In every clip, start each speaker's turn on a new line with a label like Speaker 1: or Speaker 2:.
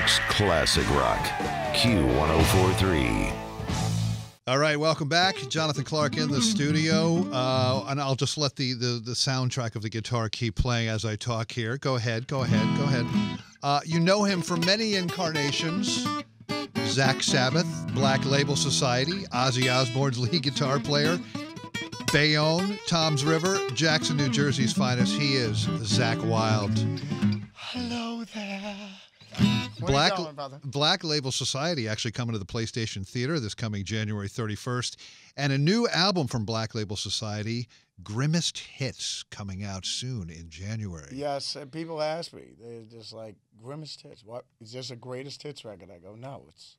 Speaker 1: York's classic rock, Q1043.
Speaker 2: All right, welcome back. Jonathan Clark in the studio, and I'll just let the soundtrack of the guitar keep playing as I talk here. Go ahead. You know him from many incarnations. Zakk Sabbath, Black Label Society, Ozzy Osbourne's lead guitar player, Bayonne, Tom's River, Jackson, New Jersey's finest. He is Zakk Wylde.
Speaker 3: Hello there.
Speaker 2: Black Label Society actually coming to the PlayStation Theater this coming January 31st. And a new album from Black Label Society, Grimmest Hits, coming out soon in January.
Speaker 3: Yes, and people ask me, they're just like, Grimmest Hits, what? Is this a greatest hits record? I go, no. It's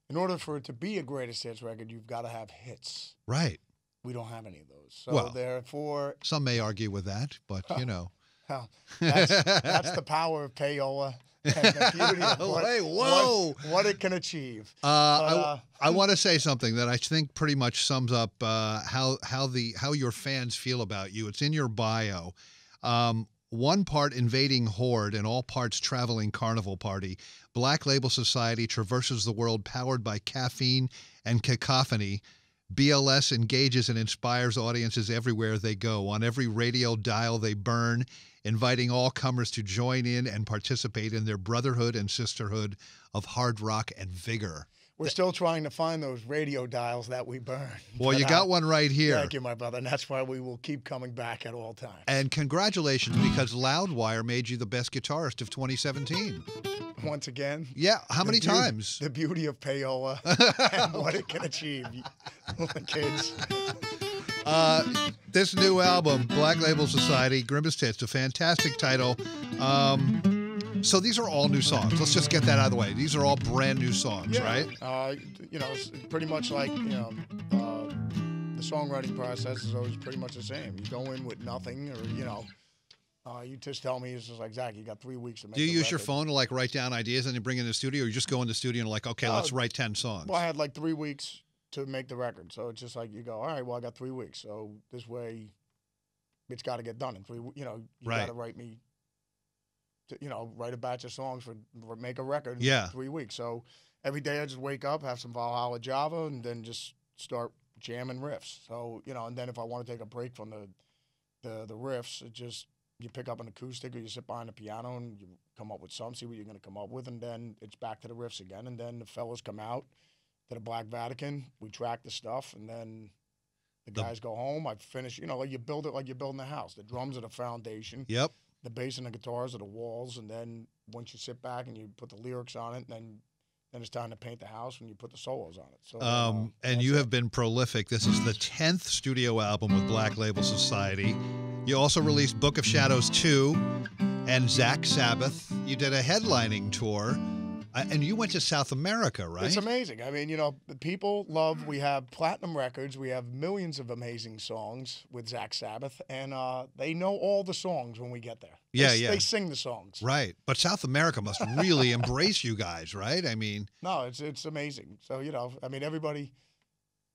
Speaker 3: in order for it to be a greatest hits record, you've got to have hits.
Speaker 2: Right.
Speaker 3: We don't have any of those. So
Speaker 2: well,
Speaker 3: therefore...
Speaker 2: Some may argue with that, but, you know.
Speaker 3: Well, that's the power of payola. And the beauty of what it can achieve.
Speaker 2: I want to say something that I think pretty much sums up how your fans feel about you. It's in your bio. One part invading horde and all parts traveling carnival party. Black Label Society traverses the world powered by caffeine and cacophony. BLS engages and inspires audiences everywhere they go. On every radio dial they burn, inviting all comers to join in and participate in their brotherhood and sisterhood of hard rock and vigor.
Speaker 3: We're still trying to find those radio dials that we burn.
Speaker 2: Well, you got one right here.
Speaker 3: Thank you, my brother, and that's why we will keep coming back at all times.
Speaker 2: And congratulations, because Loudwire made you the best guitarist of 2017.
Speaker 3: Once again?
Speaker 2: Yeah, how many times?
Speaker 3: The beauty of payola and what it can achieve, kids.
Speaker 2: This new album, Black Label Society, Grimmest Hits, a fantastic title. So these are all new songs. Let's just get that out of the way. These are all brand new songs, right?
Speaker 3: It's pretty much like, the songwriting process is always pretty much the same. You go in with nothing, or, you just tell me, it's just like, Zakk, you got 3 weeks to make
Speaker 2: Do you
Speaker 3: the
Speaker 2: use
Speaker 3: record.
Speaker 2: your phone to, like, write down ideas and you bring it in the studio, or you just go in the studio and like, okay, let's write 10 songs?
Speaker 3: Well, I had like 3 weeks to make the record. So it's just like, you go, all right, well, I got 3 weeks. So this way, it's got to get done in 3 weeks. You got to write me... write a batch of songs for make a record in 3 weeks. So every day I just wake up, have some Valhalla Java, and then just start jamming riffs. So, and then if I want to take a break from the riffs, it just, you pick up an acoustic or you sit behind the piano and you come up with see what you're going to come up with, and then it's back to the riffs again. And then the fellas come out to the Black Vatican, we track the stuff, and then the guys go home. I finish, like you build it like you're building a house. The drums are the foundation.
Speaker 2: Yep.
Speaker 3: The bass and the guitars are the walls, and then once you sit back and you put the lyrics on it, then it's time to paint the house when you put the solos on it. So,
Speaker 2: and you have been prolific. This is the 10th studio album with Black Label Society. You also released Book of Shadows 2 and Zakk Sabbath. You did a headlining tour, and you went to South America, right?
Speaker 3: It's amazing. I mean, people love, we have platinum records. We have millions of amazing songs with Zakk Sabbath, and they know all the songs when we get there. They sing the songs.
Speaker 2: Right. But South America must really embrace you guys, right? I mean...
Speaker 3: No, it's amazing. So, everybody...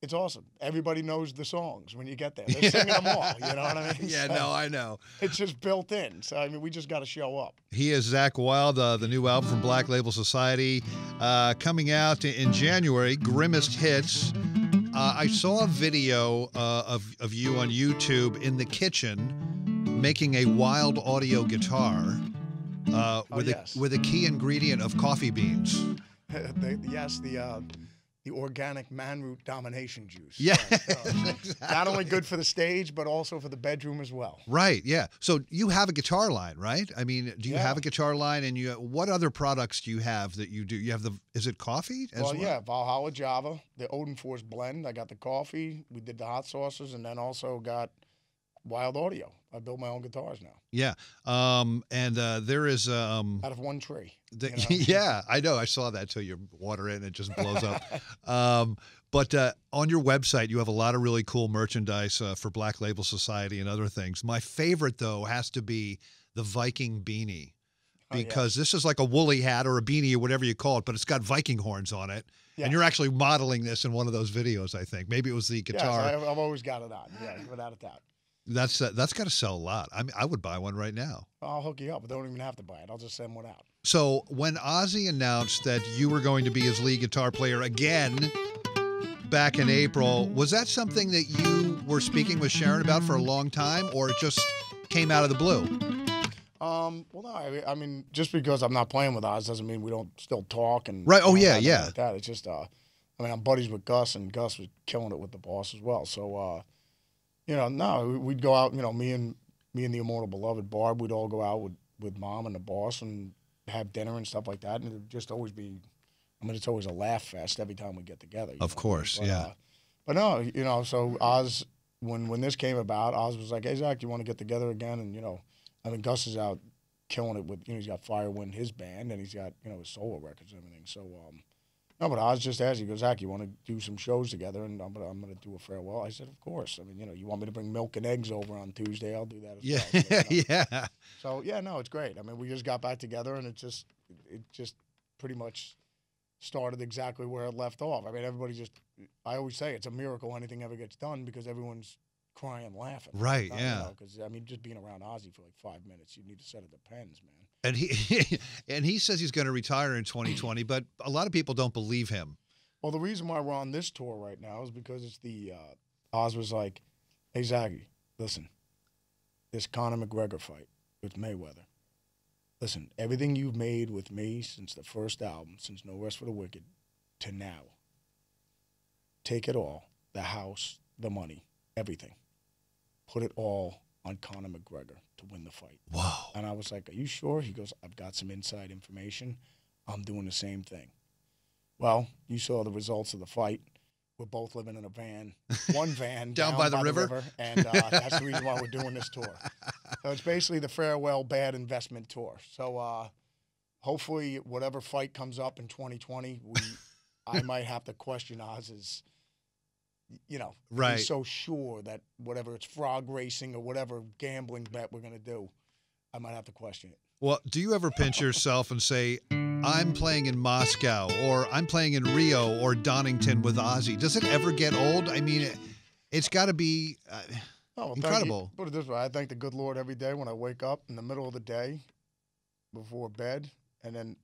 Speaker 3: It's awesome. Everybody knows the songs when you get there. They're singing them all, you know what I mean?
Speaker 2: Yeah, no, I know.
Speaker 3: It's just built in. So, we just got to show up.
Speaker 2: He is Zakk Wylde, the new album from Black Label Society, coming out in January, Grimmest Hits. I saw a video of you on YouTube in the kitchen making a wild audio guitar with a key ingredient of coffee beans.
Speaker 3: The organic man-root domination juice.
Speaker 2: Yeah.
Speaker 3: Exactly. Not only good for the stage, but also for the bedroom as well.
Speaker 2: Right, yeah. So you have a guitar line, right? I mean, do you have a guitar line, and what other products do you have that you do? You have is it coffee as well?
Speaker 3: Yeah, Valhalla Java, the Odin Force blend. I got the coffee. We did the hot sauces, and then also got Wild Audio. I build my own guitars now.
Speaker 2: Yeah, and there is
Speaker 3: out of one tree.
Speaker 2: Yeah, I know. I saw that too. You water it and it just blows up. But on your website, you have a lot of really cool merchandise for Black Label Society and other things. My favorite, though, has to be the Viking beanie, because this is like a woolly hat or a beanie or whatever you call it, but it's got Viking horns on it. Yes. And you're actually modeling this in one of those videos, I think. Maybe it was the guitar.
Speaker 3: Yes, I've always got it on. Yeah, without a doubt.
Speaker 2: That's got to sell a lot. I mean, I would buy one right now.
Speaker 3: I'll hook you up. I don't even have to buy it. I'll just send one out.
Speaker 2: So when Ozzy announced that you were going to be his lead guitar player again back in April, was that something that you were speaking with Sharon about for a long time, or it just came out of the blue?
Speaker 3: Well, no, I mean, just because I'm not playing with Oz doesn't mean we don't still talk and
Speaker 2: right. Oh yeah,
Speaker 3: like
Speaker 2: yeah.
Speaker 3: that. It's just, I mean, I'm buddies with Gus, and Gus was killing it with the boss as well. So, you know, no, we'd go out. You know, me and the immortal beloved Barb, we'd all go out with Mom and the boss and have dinner and stuff like that, and it'd just always be. I mean, it's always a laugh fest every time we get together.
Speaker 2: Of course, yeah.
Speaker 3: But no, you know, so Oz, when this came about, Oz was like, "Hey Zakk, you want to get together again?" And you know, I mean, Gus is out killing it with, you know, he's got Firewind, his band, and he's got, you know, his solo records and everything. So, no, but Oz just asked, he goes, "Zakk, you want to do some shows together?" And I'm going to do a farewell. I said, "Of course." I mean, you know, you want me to bring milk and eggs over on Tuesday? I'll do that as well. So, you know.
Speaker 2: Yeah.
Speaker 3: So yeah, no, it's great. I mean, we just got back together, and it just pretty much started exactly where it left off. I mean, I always say it's a miracle anything ever gets done because everyone's crying, laughing.
Speaker 2: Right, yeah.
Speaker 3: Because, you know, I mean, just being around Ozzy for like 5 minutes, you need to set of the pens, man.
Speaker 2: And he says he's going to retire in 2020, but a lot of people don't believe him.
Speaker 3: Well, the reason why we're on this tour right now is because it's the Oz was like, "Hey, Zaggy, listen, this Conor McGregor fight with Mayweather. Listen, everything you've made with me since the first album, since No Rest for the Wicked, to now, take it all, the house, the money, everything. Put it all on Conor McGregor to win the fight."
Speaker 2: Wow.
Speaker 3: And I was like, "Are you sure?" He goes, "I've got some inside information. I'm doing the same thing." Well, you saw the results of the fight. We're both living in a van, one van
Speaker 2: down by the river.
Speaker 3: And that's the reason why we're doing this tour. So it's basically the farewell bad investment tour. So hopefully whatever fight comes up in 2020, I might have to question Oz's, you know,
Speaker 2: right.
Speaker 3: He's so sure that whatever it's frog racing or whatever gambling bet we're going to do, I might have to question it.
Speaker 2: Well, do you ever pinch yourself and say, "I'm playing in Moscow," or "I'm playing in Rio or Donington with Ozzy"? Does it ever get old? I mean, it's got to be incredible.
Speaker 3: Put it this way, I thank the good Lord every day when I wake up in the middle of the day before bed, and then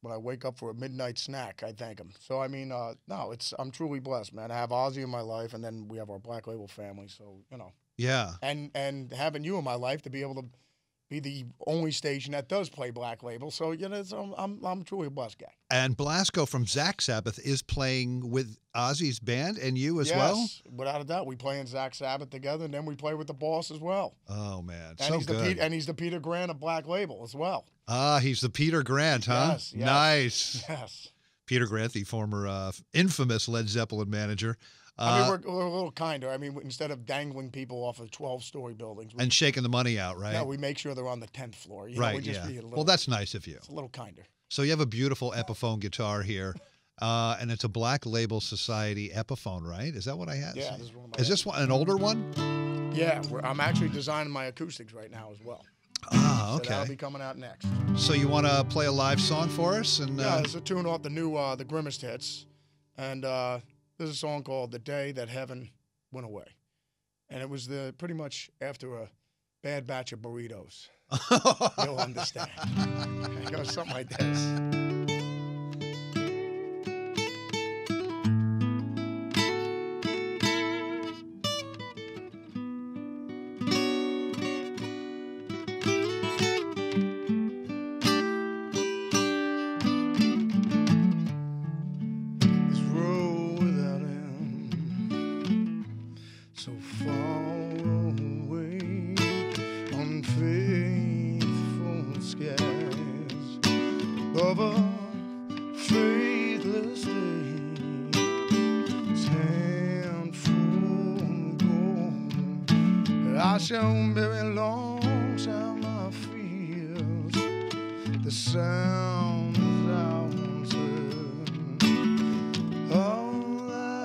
Speaker 3: when I wake up for a midnight snack, I thank him. So, I mean, no, I'm truly blessed, man. I have Ozzy in my life, and then we have our Black Label family, so, you know.
Speaker 2: Yeah.
Speaker 3: And having you in my life to be able to be the only station that does play Black Label. So, you know, I'm truly a blessed guy.
Speaker 2: And Blasco from Zakk Sabbath is playing with Ozzy's band and you as well?
Speaker 3: Yes, without a doubt. We play in Zakk Sabbath together, and then we play with the boss as well.
Speaker 2: Oh, man,
Speaker 3: and
Speaker 2: so
Speaker 3: he's
Speaker 2: good.
Speaker 3: And he's the Peter Grant of Black Label as well.
Speaker 2: Ah, he's the Peter Grant, huh?
Speaker 3: Yes.
Speaker 2: Nice.
Speaker 3: Yes.
Speaker 2: Peter Grant, the former infamous Led Zeppelin manager.
Speaker 3: I mean, we're a little kinder. I mean, instead of dangling people off of 12-story buildings.
Speaker 2: And shaking the money out, right?
Speaker 3: No, we make sure they're on the 10th floor. You
Speaker 2: right,
Speaker 3: know, we just
Speaker 2: yeah.
Speaker 3: be a little,
Speaker 2: well, that's nice of you.
Speaker 3: It's a little kinder.
Speaker 2: So you have a beautiful Epiphone guitar here, and it's a Black Label Society Epiphone, right? Is that what I have?
Speaker 3: Yeah, this is one of my
Speaker 2: Is this one, an older one?
Speaker 3: Yeah, I'm actually designing my acoustics right now as well.
Speaker 2: Ah, okay.
Speaker 3: So that'll be coming out next.
Speaker 2: So you want to play a live song for us? And
Speaker 3: yeah, there's a tune off the new the Grimmest hits, and there's a song called "The Day That Heaven Went Away," and it was pretty much after a bad batch of burritos. You'll understand. It goes something like this. I shall bury alongside my fields the sound of answered. All I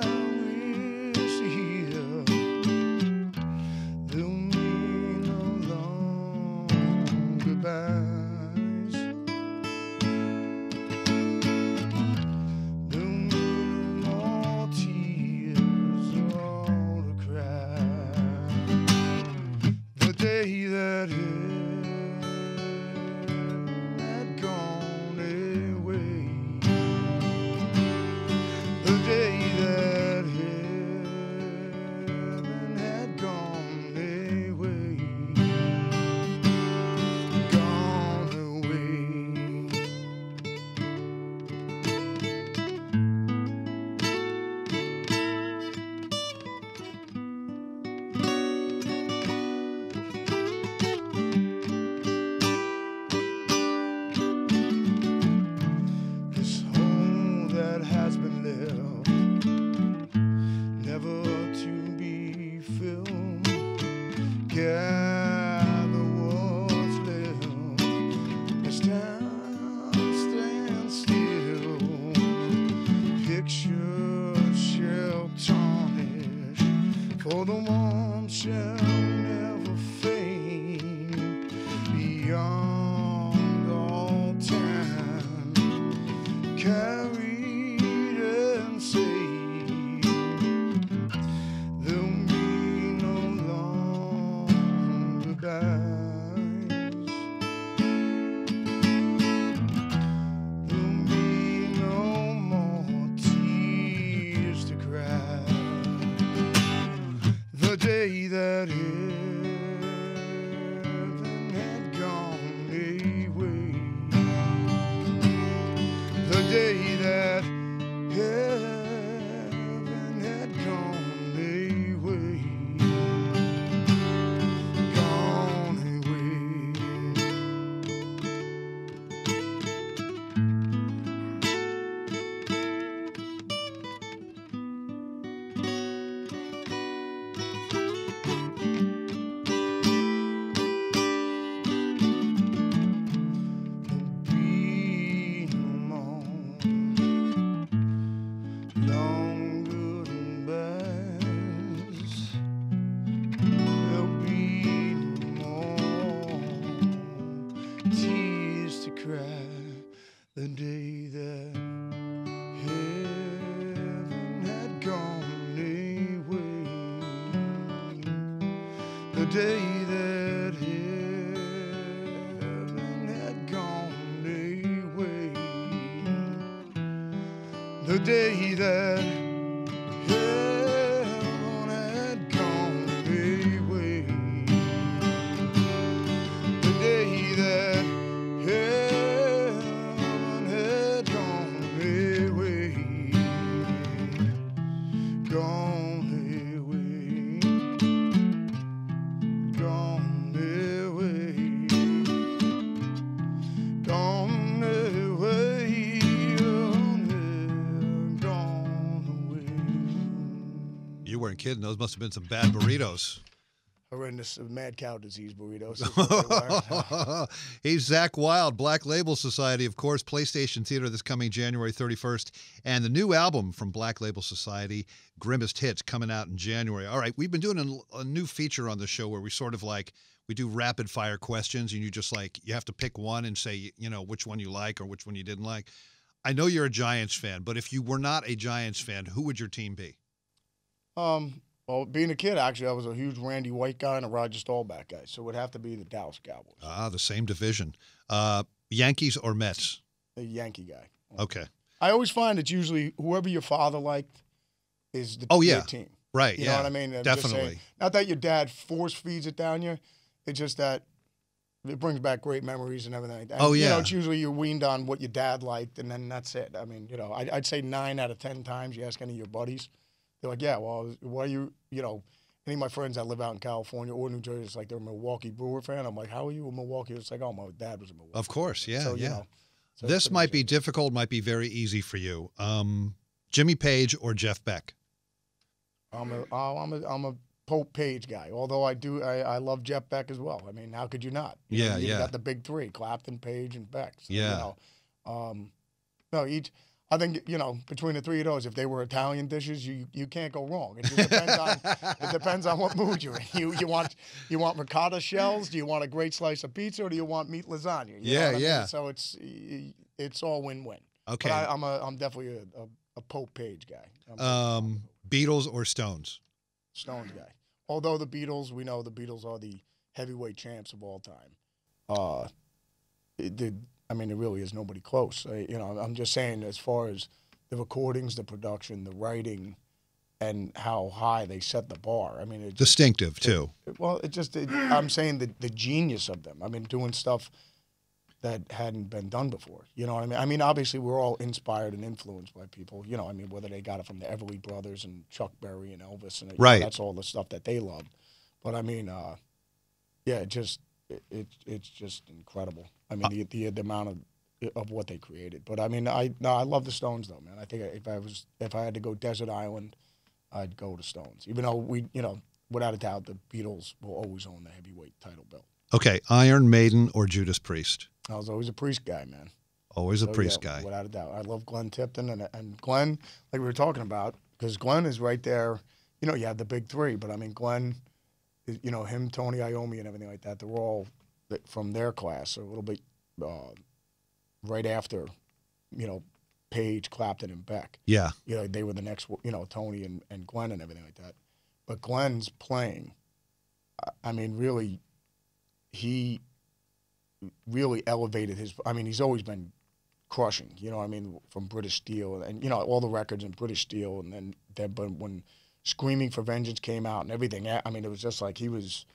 Speaker 3: wish to hear, they'll mean no long goodbyes. They'll mean no more tears or to cry. The day that had gone For the warmth shall never fade beyond all time. Carried and saved, there'll be no longer goodbyes. There'll be no more tears to cry. The day that heaven had gone away. The day that heaven had gone away. Gone away. The day that heaven had gone away. The day that heaven had gone away. The day that heaven had gone away. The day that heaven had gone away. Gone away. Gone away. Gone away. Gone away.
Speaker 2: You weren't kidding. Those must have been some bad burritos.
Speaker 3: Horrendous mad cow disease burritos.
Speaker 2: He's Zakk Wylde, Black Label Society, of course, PlayStation Theater this coming January 31st. And the new album from Black Label Society, Grimmest Hits, coming out in January. All right, we've been doing a new feature on the show where we sort of like, we do rapid fire questions and you just like, you have to pick one and say, you know, which one you like or which one you didn't like. I know you're a Giants fan, but if you were not a Giants fan, who would your team be?
Speaker 3: Well, being a kid, actually, I was a huge Randy White guy and a Roger Staubach guy, so it would have to be the Dallas Cowboys.
Speaker 2: Ah, the same division. Yankees or Mets?
Speaker 3: The Yankee guy.
Speaker 2: Okay.
Speaker 3: I always find it's usually whoever your father liked is the your team.
Speaker 2: Right,
Speaker 3: You know what I mean? I'm just
Speaker 2: definitely.
Speaker 3: saying, not that your dad force feeds it down you. It's just that it brings back great memories and everything. And, you know, it's usually you're weaned on what your dad liked, and then that's it. I mean, you know, I'd say 9 out of 10 times you ask any of your buddies, they're like, yeah, well, why you know, any of my friends that live out in California or New Jersey, it's like they're a Milwaukee Brewer fan. I'm like, how are you a Milwaukee? It's like, oh, my dad was a Milwaukee.
Speaker 2: Of course, yeah,
Speaker 3: so,
Speaker 2: yeah.
Speaker 3: You know, so
Speaker 2: this might be difficult, might be very easy for you. Jimmy Page or Jeff Beck?
Speaker 3: I'm a Pope Page guy. Although I love Jeff Beck as well. I mean, how could you not? You know, you got the big three: Clapton, Page, and Beck. So,
Speaker 2: yeah.
Speaker 3: You know, no, each. I think, you know, between the three of those, if they were Italian dishes, you can't go wrong. It just depends on what mood you're in. You want ricotta shells? Do you want a great slice of pizza, or do you want meat lasagna? You know what I mean? So it's all win-win.
Speaker 2: Okay.
Speaker 3: But I'm definitely a Pope Page guy.
Speaker 2: Beatles or Stones?
Speaker 3: Stones guy. Although the Beatles, we know the Beatles are the heavyweight champs of all time. I mean, there really is nobody close. You know, I'm just saying, as far as the recordings, the production, the writing, and how high they set the bar. I mean, it's
Speaker 2: distinctive too.
Speaker 3: I'm saying the genius of them. I mean, doing stuff that hadn't been done before. You know what I mean? I mean, obviously, we're all inspired and influenced by people. You know, I mean, whether they got it from the Everly Brothers and Chuck Berry and Elvis, and
Speaker 2: right,
Speaker 3: that's all the stuff that they loved. But I mean, yeah, it's just incredible. I mean, the amount of what they created. But I mean, I love the Stones though, man. I think if I had to go desert island, I'd go to Stones. Even though without a doubt, the Beatles will always own the heavyweight title belt.
Speaker 2: Okay, Iron Maiden or Judas Priest?
Speaker 3: I was always a Priest guy, man.
Speaker 2: Always a Priest guy.
Speaker 3: Without a doubt. I love Glenn Tipton and Glenn, like we were talking about, because Glenn is right there you know, you have the big three, but I mean, Glenn, you know, him, Tony Iommi, and everything like that. They're all from their class, so a little bit right after, you know, Page, Clapton, and Beck.
Speaker 2: Yeah.
Speaker 3: You know, they were the next, you know, Tony and Glenn and everything like that. But Glenn's playing, I mean, really, he really elevated his, I mean, he's always been crushing, you know what I mean, from British Steel and, you know, all the records in British Steel. And then but when Screaming for Vengeance came out and everything, I mean, it was just like he was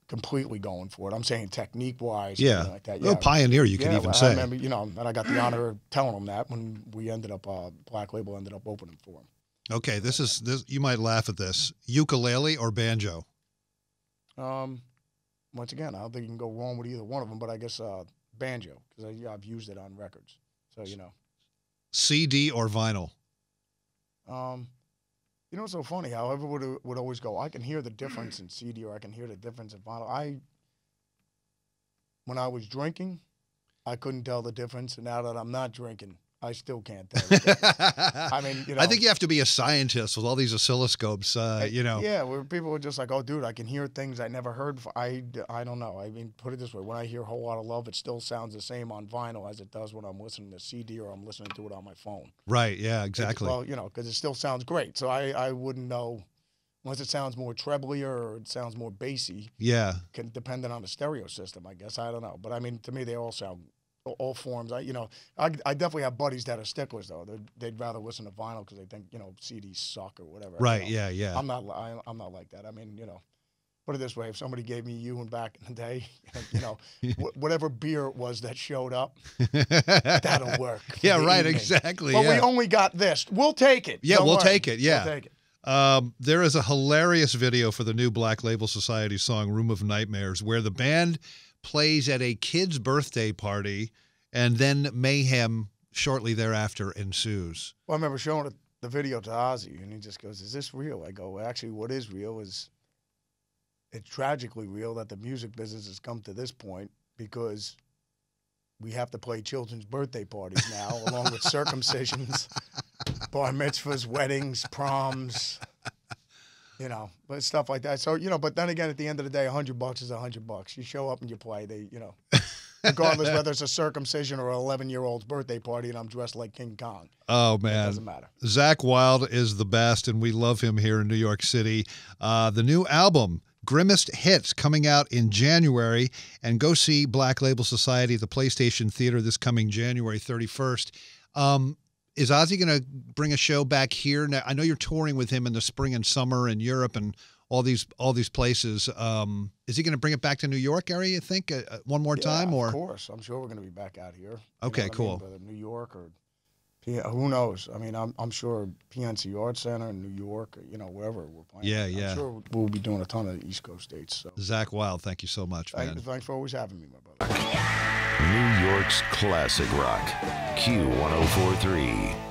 Speaker 3: completely going for it. I'm saying technique-wise.
Speaker 2: Yeah.
Speaker 3: Like that.
Speaker 2: Well, pioneer, you can even say.
Speaker 3: I remember, you know, and I got the honor of telling him that when we ended up, Black Label ended up opening for him.
Speaker 2: Okay, this you might laugh at this. Ukulele or banjo?
Speaker 3: Once again, I don't think you can go wrong with either one of them, but I guess banjo, because I've used it on records. So, you know.
Speaker 2: CD or vinyl?
Speaker 3: You know, it's so funny how everyone would always go, I can hear the difference in CD or I can hear the difference in vinyl. When I was drinking, I couldn't tell the difference, and now that I'm not drinking, I still can't tell the difference. I mean, you know.
Speaker 2: I think you have to be a scientist with all these oscilloscopes, you know.
Speaker 3: Yeah, where people were just like, oh, dude, I can hear things I never heard before. I don't know. I mean, put it this way. When I hear a Whole Lot of Love, it still sounds the same on vinyl as it does when I'm listening to CD or I'm listening to it on my phone.
Speaker 2: Right, yeah, exactly.
Speaker 3: Well, you know, because it still sounds great. So I wouldn't know unless it sounds more trebly or it sounds more bassy.
Speaker 2: Yeah.
Speaker 3: Depending on the stereo system, I guess. I don't know. But, I mean, to me, they all sound all forms. I definitely have buddies that are sticklers though. They'd rather listen to vinyl because they think, you know, CDs suck or whatever.
Speaker 2: Right. Yeah. Yeah.
Speaker 3: I'm not like that. I mean, you know, put it this way: if somebody gave me Ewan back in the day, you know, whatever beer it was that showed up, that'll work.
Speaker 2: Yeah. Right. Evening. Exactly.
Speaker 3: But
Speaker 2: yeah.
Speaker 3: we only got this. We'll take it.
Speaker 2: Yeah. We'll take it. Yeah.
Speaker 3: We'll take it.
Speaker 2: There is a hilarious video for the new Black Label Society song "Room of Nightmares," where the band plays at a kid's birthday party, and then mayhem shortly thereafter ensues.
Speaker 3: Well, I remember showing the video to Ozzy, and he just goes, "Is this real?" I go, well, "Actually, what is real is it's tragically real that the music business has come to this point because we have to play children's birthday parties now, along with circumcisions, bar mitzvahs, weddings, proms." You know, but stuff like that. So, you know, but then again, at the end of the day, $100 is $100. You show up and you play. They, you know, regardless whether it's a circumcision or an 11-year-old's birthday party, and I'm dressed like King Kong.
Speaker 2: Oh man,
Speaker 3: it doesn't matter.
Speaker 2: Zakk Wylde is the best, and we love him here in New York City. The new album, Grimmest Hits, coming out in January, and go see Black Label Society at the PlayStation Theater this coming January 31st. Is Ozzy going to bring a show back here? Now, I know you're touring with him in the spring and summer in Europe and all these places. Is he going to bring it back to New York area, you think, one more time? Or?
Speaker 3: Of course. I'm sure we're going to be back out here.
Speaker 2: Okay, cool.
Speaker 3: Whether New York or who knows? I mean, I'm sure PNC Arts Center in New York, you know, wherever we're playing.
Speaker 2: Yeah, yeah.
Speaker 3: I'm sure we'll be doing a ton of East Coast dates. So.
Speaker 2: Zakk Wylde, thank you so much, man.
Speaker 3: Thanks for always having me, my brother.
Speaker 1: New York's classic rock, Q1043.